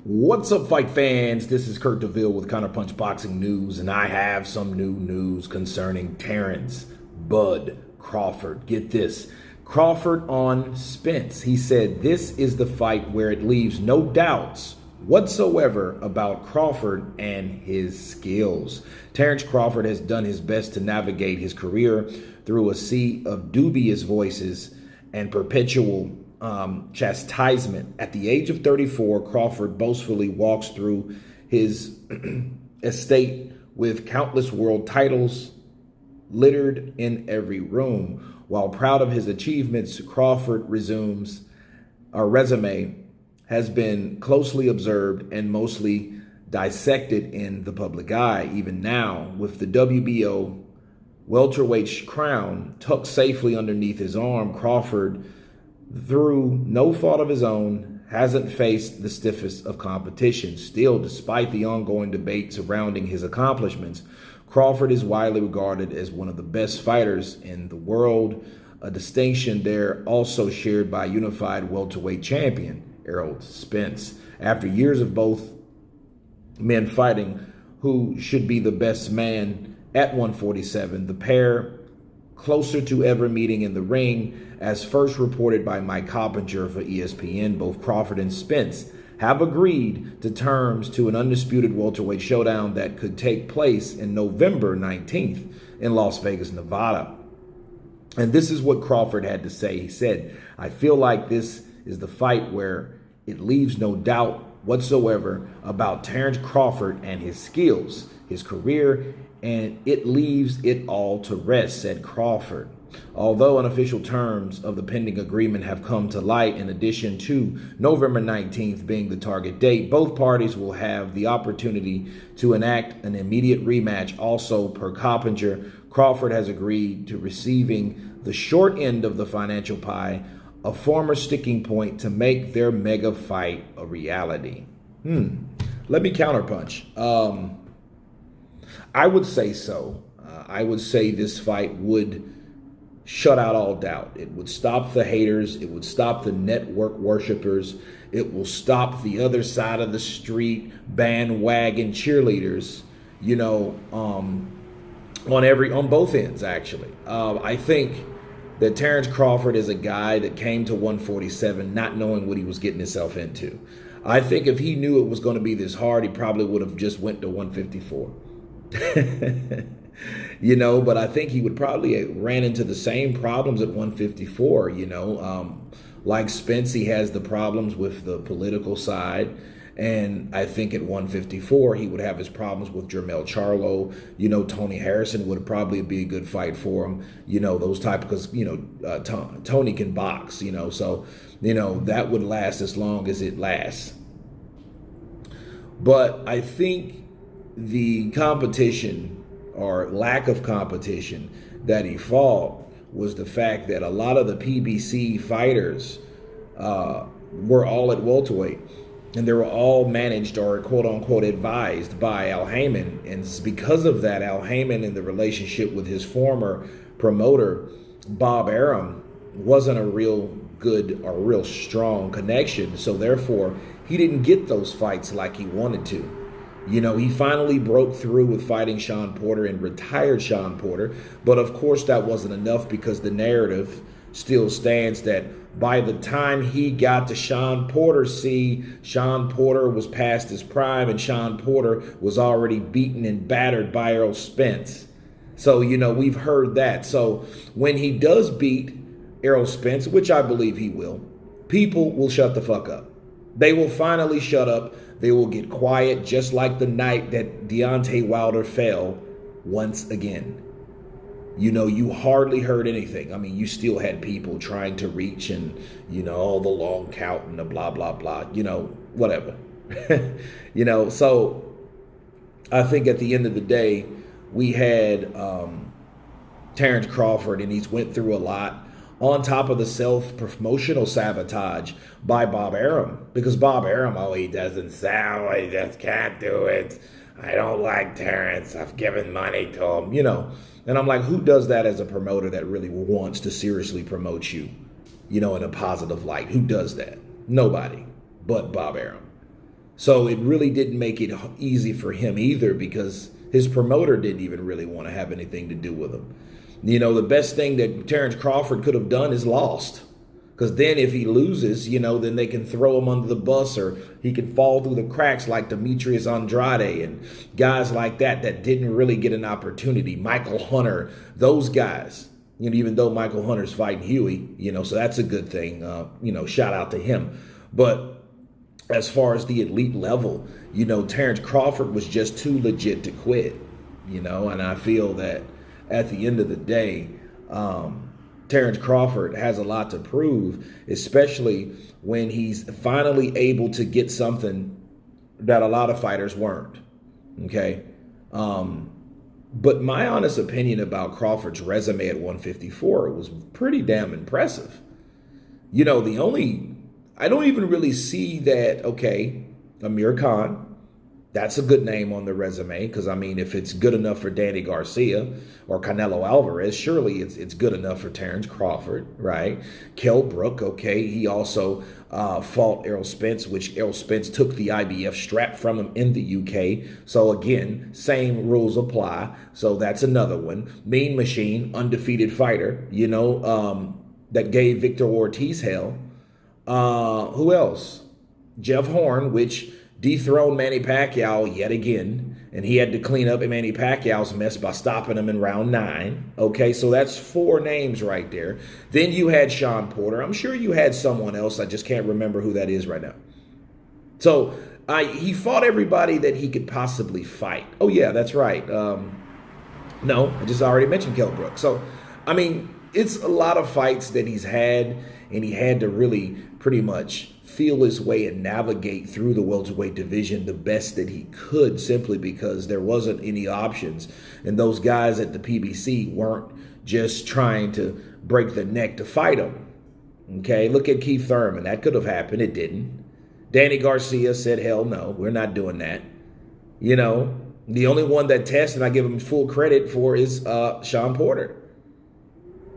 What's up, fight fans? This is Kurt DeVille with Counterpunch Boxing News, and I have some new news concerning Terence Bud Crawford. Get this. Crawford on Spence. He said this is the fight where it leaves no doubts whatsoever about Crawford and his skills. Terence Crawford has done his best to navigate his career through a sea of dubious voices and perpetual chastisement. At the age of 34, Crawford boastfully walks through his estate with countless world titles littered in every room. While proud of his achievements, Crawford resume has been closely observed and mostly dissected in the public eye. Even now, with the WBO welterweight crown tucked safely underneath his arm, Crawford, through no fault of his own, hasn't faced the stiffest of competition. Still, despite the ongoing debate surrounding his accomplishments, Crawford is widely regarded as one of the best fighters in the world, a distinction there also shared by unified welterweight champion Errol Spence. After years of both men fighting who should be the best man at 147, the pair closer to ever meeting in the ring. As first reported by Mike Coppinger for ESPN, both Crawford and Spence have agreed to terms to an undisputed welterweight showdown that could take place in November 19th in Las Vegas, Nevada. And this is what Crawford had to say. He said, "I feel like this is the fight where it leaves no doubt whatsoever about Terence Crawford and his skills, his career, and it leaves it all to rest," said Crawford. Although unofficial terms of the pending agreement have come to light, in addition to November 19th being the target date, both parties will have the opportunity to enact an immediate rematch. Also, per Coppinger, Crawford has agreed to receiving the short end of the financial pie, a former sticking point to make their mega fight a reality. Let me counterpunch. I would say so. I would say this fight would shut out all doubt. It would stop the haters. It would stop the network worshipers. It will stop the other side of the street bandwagon cheerleaders, on both ends, actually. I think that Terence Crawford is a guy that came to 147 not knowing what he was getting himself into. I think if he knew it was going to be this hard, he probably would have just went to 154. But I think he would probably ran into the same problems at 154, like Spence, he has the problems with the political side. And I think at 154, he would have his problems with Jermell Charlo. Tony Harrison would probably be a good fight for him. Those type, because, Tony can box, so, that would last as long as it lasts. But I think the competition or lack of competition that he fought was the fact that a lot of the PBC fighters were all at welterweight, and they were all managed or quote unquote advised by Al Haymon. And because of that, Al Haymon, in the relationship with his former promoter, Bob Arum, wasn't a real good or real strong connection. So therefore, he didn't get those fights like he wanted to. He finally broke through with fighting Shawn Porter and retired Shawn Porter. But of course, that wasn't enough, because the narrative still stands that by the time he got to Shawn Porter, Shawn Porter was past his prime, and Shawn Porter was already beaten and battered by Errol Spence. So, we've heard that. So when he does beat Errol Spence, which I believe he will, people will shut the fuck up. They will finally shut up. They will get quiet, just like the night that Deontay Wilder fell once again. You hardly heard anything. I mean, you still had people trying to reach and, the long count and the blah, blah, blah, whatever. So I think at the end of the day, we had Terence Crawford, and he's went through a lot, on top of the self-promotional sabotage by Bob Arum. Because Bob Arum, he doesn't sell, he just can't do it. I don't like Terence, I've given money to him, And I'm like, who does that as a promoter that really wants to seriously promote you, in a positive light? Who does that? Nobody but Bob Arum. But Bob Arum. So it really didn't make it easy for him either, because his promoter didn't even really want to have anything to do with him. You know, the best thing that Terence Crawford could have done is lost. Because then if he loses, you know, then they can throw him under the bus, or he can fall through the cracks like Demetrius Andrade and guys like that didn't really get an opportunity. Michael Hunter, those guys. You know, even though Michael Hunter's fighting Huey, you know, so that's a good thing. You know, shout out to him. But as far as the elite level, you know, Terence Crawford was just too legit to quit, you know, and I feel that at the end of the day, Terence Crawford has a lot to prove, especially when he's finally able to get something that a lot of fighters weren't. Okay. But my honest opinion about Crawford's resume at 154 was pretty damn impressive. You know, I don't even really see that, okay, Amir Khan, that's a good name on the resume, because, I mean, if it's good enough for Danny Garcia or Canelo Alvarez, surely it's good enough for Terence Crawford, right? Kell Brook, okay, he also fought Errol Spence, which Errol Spence took the IBF strap from him in the UK. So, again, same rules apply. So that's another one. Mean Machine, undefeated fighter, you know, that gave Victor Ortiz hell. Who else? Jeff Horn, which dethroned Manny Pacquiao yet again, and he had to clean up Manny Pacquiao's mess by stopping him in round 9. Okay, so that's 4 names right there. Then you had Sean Porter. I'm sure you had someone else. I just can't remember who that is right now. So he fought everybody that he could possibly fight. Oh, yeah, that's right. No, I just already mentioned Kell Brook. So, I mean, it's a lot of fights that he's had, and he had to really pretty much feel his way and navigate through the welterweight division the best that he could, simply because there wasn't any options. And those guys at the PBC weren't just trying to break the neck to fight him. Okay, look at Keith Thurman. That could have happened. It didn't. Danny Garcia said, hell no, we're not doing that. You know, the only one that tested, and I give him full credit for, is Sean Porter.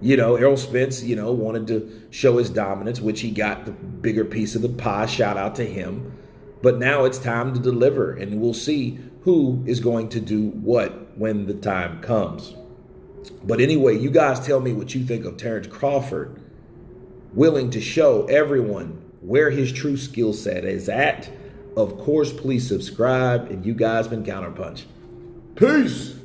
You know, Errol Spence, you know, wanted to show his dominance, which he got the bigger piece of the pie. Shout out to him. But now it's time to deliver, and we'll see who is going to do what when the time comes. But anyway, you guys tell me what you think of Terence Crawford, willing to show everyone where his true skill set is at. Of course, please subscribe, and you guys been Counterpunch. Peace!